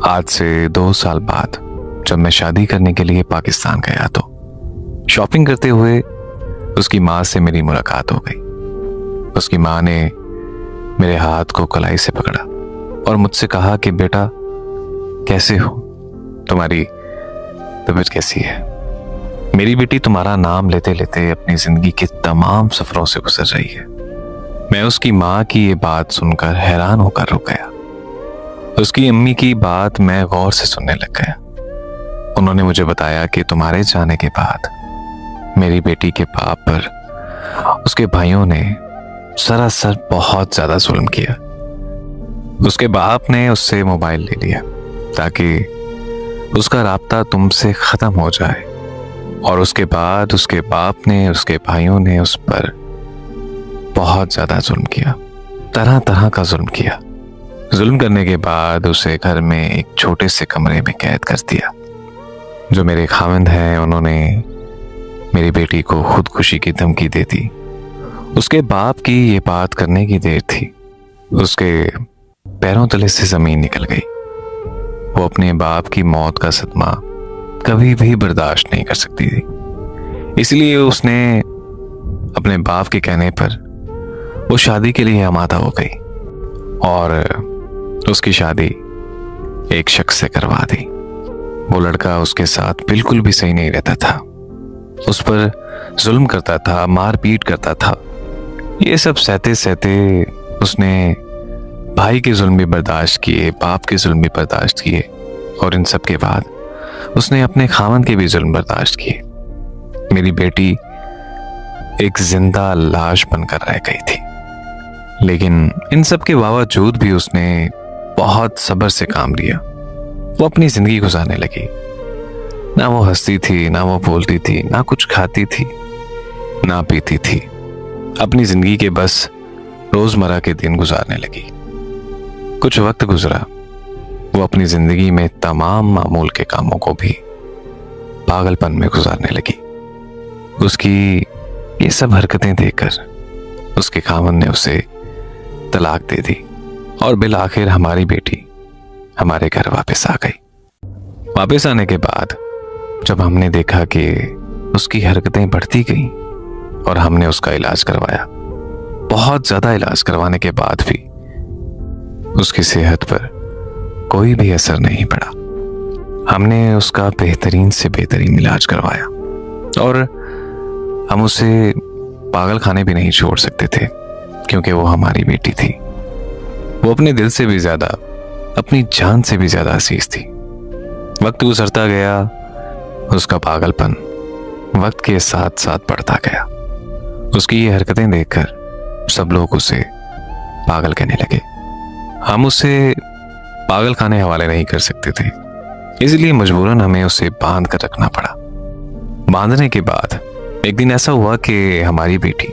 आज से 2 साल बाद जब मैं शादी करने के लिए पाकिस्तान गया तो शॉपिंग करते हुए उसकी माँ से मेरी मुलाकात हो गई। उसकी माँ ने मेरे हाथ को कलाई से पकड़ा और मुझसे कहा कि बेटा कैसे हो, तुम्हारी तबीयत कैसी है। मेरी बेटी तुम्हारा नाम लेते लेते अपनी जिंदगी के तमाम सफरों से गुजर रही है। मैं उसकी माँ की ये बात सुनकर हैरान होकर रुक गया। उसकी अम्मी की बात मैं गौर से सुनने लग गया। उन्होंने मुझे बताया कि तुम्हारे जाने के बाद मेरी बेटी के बाप पर उसके भाइयों ने सरासर बहुत ज्यादा जुल्म किया। उसके बाप ने उससे मोबाइल ले लिया ताकि उसका राब्ता तुमसे खत्म हो जाए, और उसके बाद उसके बाप ने, उसके भाइयों ने उस पर बहुत ज्यादा जुल्म किया, तरह तरह का जुल्म किया। जुल्म करने के बाद उसे घर में एक छोटे से कमरे में कैद कर दिया। जो मेरे खाविंद हैं उन्होंने मेरी बेटी को खुदकुशी की धमकी दे दी। उसके बाप की ये बात करने की देर थी, उसके पैरों तले से जमीन निकल गई। वो अपने बाप की मौत का सदमा कभी भी बर्दाश्त नहीं कर सकती थी, इसलिए उसने अपने बाप के कहने पर वो शादी के लिए आमादा हो गई और उसकी शादी एक शख्स से करवा दी। वो लड़का उसके साथ बिल्कुल भी सही नहीं रहता था, उस पर जुल्म करता था, मार पीट करता था। ये सब सहते सहते उसने भाई के जुल्म भी बर्दाश्त किए, बाप के जुल्म भी बर्दाश्त किए, और इन सब के बाद उसने अपने खामन के भी जुल्म बर्दाश्त किए। मेरी बेटी एक जिंदा लाश बनकर रह गई थी, लेकिन इन सब के बावजूद भी उसने बहुत सब्र से काम लिया। वो अपनी जिंदगी गुजारने लगी। ना वो हंसती थी, ना वो बोलती थी, ना कुछ खाती थी, ना पीती थी। अपनी जिंदगी के बस रोजमर्रा के दिन गुजारने लगी। कुछ वक्त गुजरा, वो अपनी जिंदगी में तमाम मामूल के कामों को भी पागलपन में गुजारने लगी। उसकी ये सब हरकतें देखकर उसके खामन ने उसे तलाक दे दी और बिल आखिर हमारी बेटी हमारे घर वापस आ गई। वापस आने के बाद जब हमने देखा कि उसकी हरकतें बढ़ती गईं और हमने उसका इलाज करवाया, बहुत ज्यादा इलाज करवाने के बाद भी उसकी सेहत पर कोई भी असर नहीं पड़ा। हमने उसका बेहतरीन से बेहतरीन इलाज करवाया और हम उसे पागल खाने भी नहीं छोड़ सकते थे, क्योंकि वो हमारी बेटी थी। वो अपने दिल से भी ज्यादा, अपनी जान से भी ज्यादा अजीज थी। वक्त गुजरता गया, उसका पागलपन वक्त के साथ साथ बढ़ता गया। उसकी ये हरकतें देखकर सब लोग उसे पागल कहने लगे। हम उसे पागल खाने हवाले नहीं कर सकते थे, इसलिए मजबूरन हमें उसे बांध कर रखना पड़ा। बांधने के बाद एक दिन ऐसा हुआ कि हमारी बेटी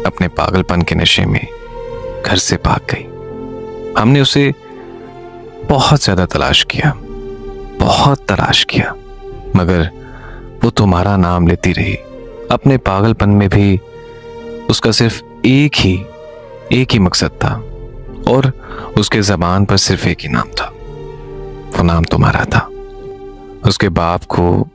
अपने पागलपन के नशे में घर से भाग गई। हमने उसे बहुत ज्यादा तलाश किया, बहुत तलाश किया, मगर वो तुम्हारा नाम लेती रही। अपने पागलपन में भी उसका सिर्फ एक ही मकसद था, और उसके ज़बान पर सिर्फ एक ही नाम था, वो नाम तुम्हारा था। उसके बाप को,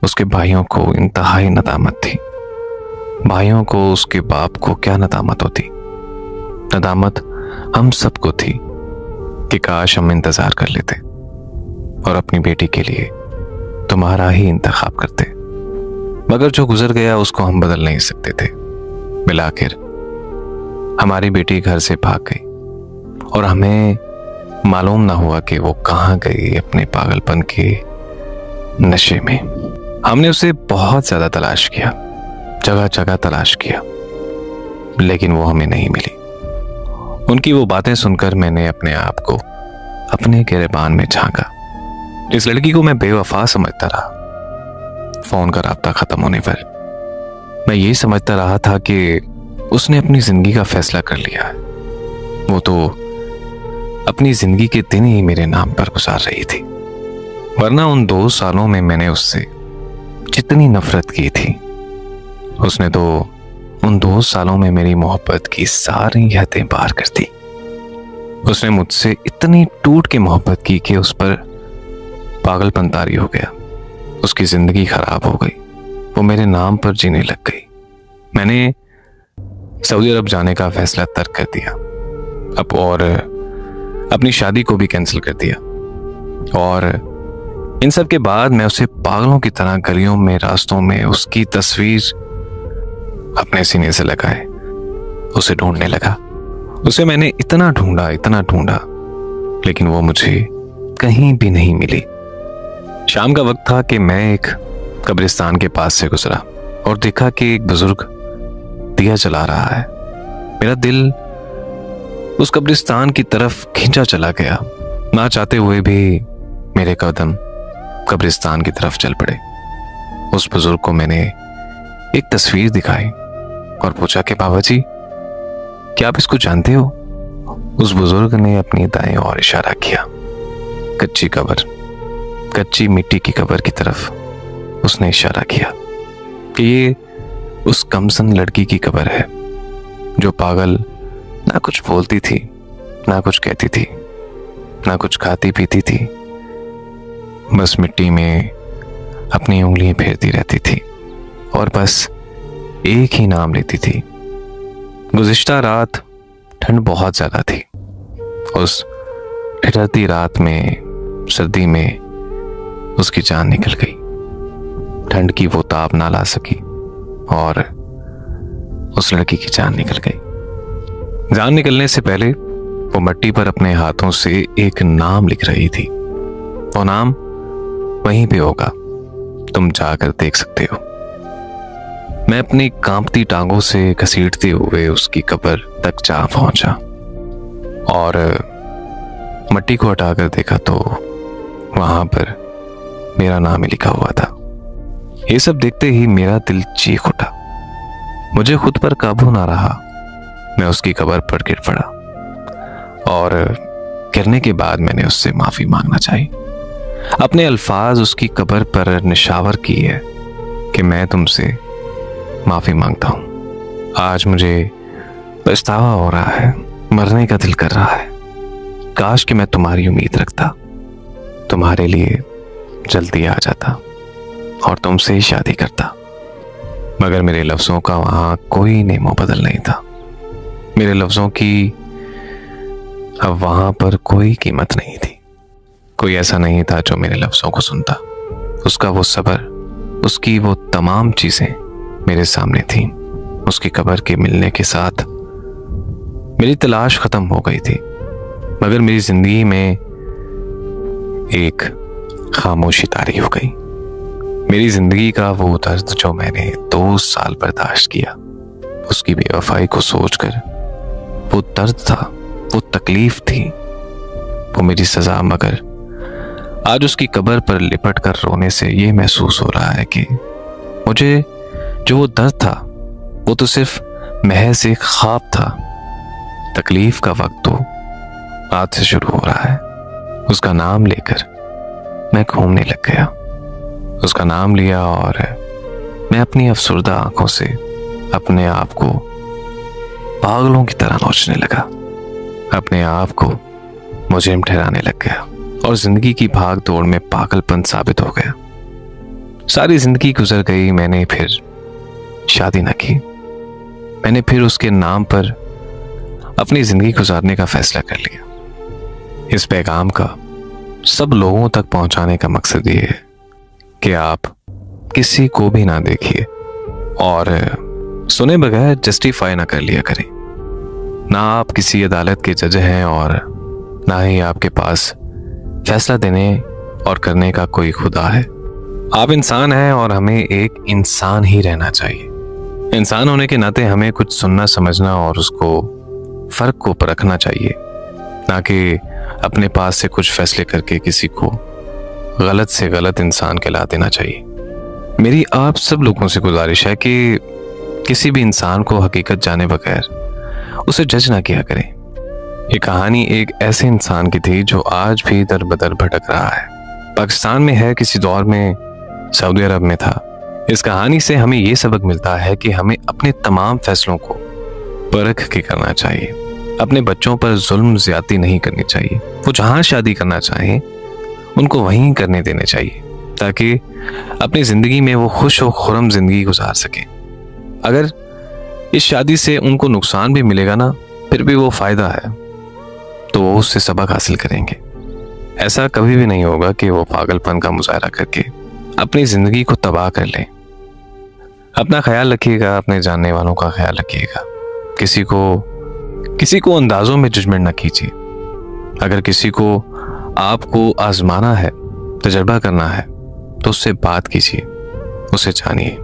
उसके भाइयों को इंतहाई नदामत थी। भाइयों को, उसके बाप को क्या नदामत होती। नदामत हम सबको थी कि काश हम इंतजार कर लेते और अपनी बेटी के लिए तुम्हारा ही इंतखाब करते, मगर जो गुजर गया उसको हम बदल नहीं सकते थे। बिलाखिर हमारी बेटी घर से भाग गई और हमें मालूम ना हुआ कि वो कहाँ गई अपने पागलपन के नशे में। हमने उसे बहुत ज्यादा तलाश किया, जगह जगह तलाश किया, लेकिन वो हमें नहीं मिली। उनकी वो बातें सुनकर मैंने अपने आप को अपने गिरबान में झांका। इस लड़की को मैं बेवफा समझता रहा। फोन का राब्ता खत्म होने पर मैं ये समझता रहा था कि उसने अपनी जिंदगी का फैसला कर लिया है। वो तो अपनी जिंदगी के दिन ही मेरे नाम पर गुजार रही थी, वरना उन 2 सालों में मैंने उससे जितनी नफरत की थी, उसने तो उन 2 सालों में मेरी मोहब्बत की सारी हदें पार कर दी। उसने मुझसे इतनी टूट के मोहब्बत की कि उस पर पागलपन तारी हो गया। उसकी जिंदगी खराब हो गई। वो मेरे नाम पर जीने लग गई। मैंने सऊदी अरब जाने का फैसला तर्क कर दिया अब, और अपनी शादी को भी कैंसिल कर दिया। और इन सब के बाद मैं उसे पागलों की तरह गलियों में, रास्तों में उसकी तस्वीर अपने सीने से लगाए उसे ढूंढने लगा। उसे मैंने इतना ढूंढा, लेकिन वो मुझे कहीं भी नहीं मिली। शाम का वक्त था कि मैं एक कब्रिस्तान के पास से गुजरा और देखा कि एक बुजुर्ग दिया जला रहा है। मेरा दिल उस कब्रिस्तान की तरफ खींचा चला गया। ना चाहते हुए भी मेरे कदम कब्रिस्तान की तरफ चल पड़े। उस बुजुर्ग को मैंने एक तस्वीर दिखाई और पूछा कि बाबा जी, क्या आप इसको जानते हो? उस बुजुर्ग ने अपनी दाएं ओर इशारा किया। कच्ची कब्र, कच्ची मिट्टी की कब्र की तरफ उसने इशारा किया कि ये उस कमसन लड़की की कब्र है जो पागल, ना कुछ बोलती थी, ना कुछ कहती थी, ना कुछ खाती पीती थी, बस मिट्टी में अपनी उंगलियां फेरती रहती थी और बस एक ही नाम लेती थी। गुज़िश्ता रात ठंड बहुत ज्यादा थी। उस ठिठुरती रात में, सर्दी में उसकी जान निकल गई। ठंड की वो ताप ना ला सकी और उस लड़की की जान निकल गई। जान निकलने से पहले वो मिट्टी पर अपने हाथों से एक नाम लिख रही थी। वो नाम वहीं पे होगा, तुम जाकर देख सकते हो। मैं अपनी कांपती टांगों से घसीटते हुए उसकी कब्र तक जा पहुंचा और मिट्टी को हटाकर देखा तो वहां पर मेरा नाम ही लिखा हुआ था। ये सब देखते ही मेरा दिल चीख उठा। मुझे खुद पर काबू ना रहा। मैं उसकी कब्र पर गिर पड़ा और गिरने के बाद मैंने उससे माफी मांगना चाही। अपने अल्फाज उसकी कब्र पर निशावर किए कि मैं तुमसे माफी मांगता हूं। आज मुझे पछतावा हो रहा है, मरने का दिल कर रहा है। काश कि मैं तुम्हारी उम्मीद रखता, तुम्हारे लिए जल्दी आ जाता और तुमसे ही शादी करता। मगर मेरे लफ्जों का वहां कोई नेमो बदल नहीं था। मेरे लफ्जों की अब वहां पर कोई कीमत नहीं थी। कोई ऐसा नहीं था जो मेरे लफ्जों को सुनता। उसका वो सब्र, उसकी वो तमाम चीजें मेरे सामने थी। उसकी कब्र के मिलने के साथ मेरी तलाश खत्म हो गई थी, मगर मेरी जिंदगी में एक खामोशी तारी हो गई। मेरी जिंदगी का वो दर्द जो मैंने 2 साल बर्दाश्त किया, उसकी बेवफाई को सोचकर वो दर्द था, वो तकलीफ थी, वो मेरी सजा। मगर आज उसकी कब्र पर लिपट कर रोने से ये महसूस हो रहा है कि मुझे जो वो दर्द था वो तो सिर्फ महज एक ख्वाब था। तकलीफ का वक्त तो आज से शुरू हो रहा है। उसका नाम लेकर मैं घूमने लग गया। उसका नाम लिया और मैं अपनी अफसुर्दा आंखों से अपने आप को पागलों की तरह नोचने लगा। अपने आप को मुजरिम ठहराने लग गया और जिंदगी की भाग दौड़ में पागलपन साबित हो गया। सारी जिंदगी गुजर गई। मैंने फिर शादी न की। मैंने फिर उसके नाम पर अपनी जिंदगी गुजारने का फैसला कर लिया। इस पैगाम का सब लोगों तक पहुंचाने का मकसद ये है कि आप किसी को भी ना देखिए और सुने बगैर जस्टिफाई ना कर लिया करें। ना आप किसी अदालत के जज हैं और ना ही आपके पास फैसला देने और करने का कोई खुदा है। आप इंसान हैं और हमें एक इंसान ही रहना चाहिए। इंसान होने के नाते हमें कुछ सुनना, समझना और उसको फर्क को परखना चाहिए, ना कि अपने पास से कुछ फैसले करके किसी को गलत से गलत इंसान कहला देना चाहिए। मेरी आप सब लोगों से गुजारिश है कि किसी भी इंसान को हकीकत जाने बगैर उसे जज ना किया करें। ये कहानी एक ऐसे इंसान की थी जो आज भी दर बदर भटक रहा है। पाकिस्तान में है, किसी दौर में सऊदी अरब में था। इस कहानी से हमें ये सबक मिलता है कि हमें अपने तमाम फैसलों को परख के करना चाहिए। अपने बच्चों पर जुल्म ज्यादती नहीं करनी चाहिए। वो जहां शादी करना चाहें उनको वहीं करने देने चाहिए ताकि अपनी जिंदगी में वो खुश और खुर्रम जिंदगी गुजार सके। अगर इस शादी से उनको नुकसान भी मिलेगा ना, फिर भी वो फायदा है, तो वो उससे सबक हासिल करेंगे। ऐसा कभी भी नहीं होगा कि वो पागलपन का मुजाहरा करके अपनी जिंदगी को तबाह कर लें। अपना ख्याल रखिएगा, अपने जानने वालों का ख्याल रखिएगा। किसी को अंदाजों में जजमेंट ना कीजिए। अगर किसी को आपको आजमाना है, तजर्बा करना है, तो उससे बात कीजिए, उसे जानिए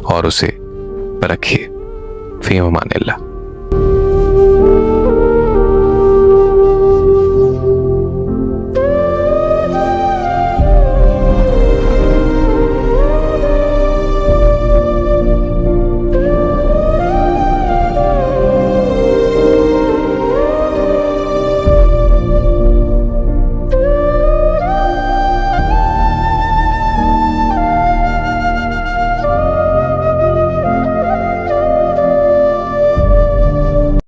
और उसे परखिए। फी अमानिल्लाह।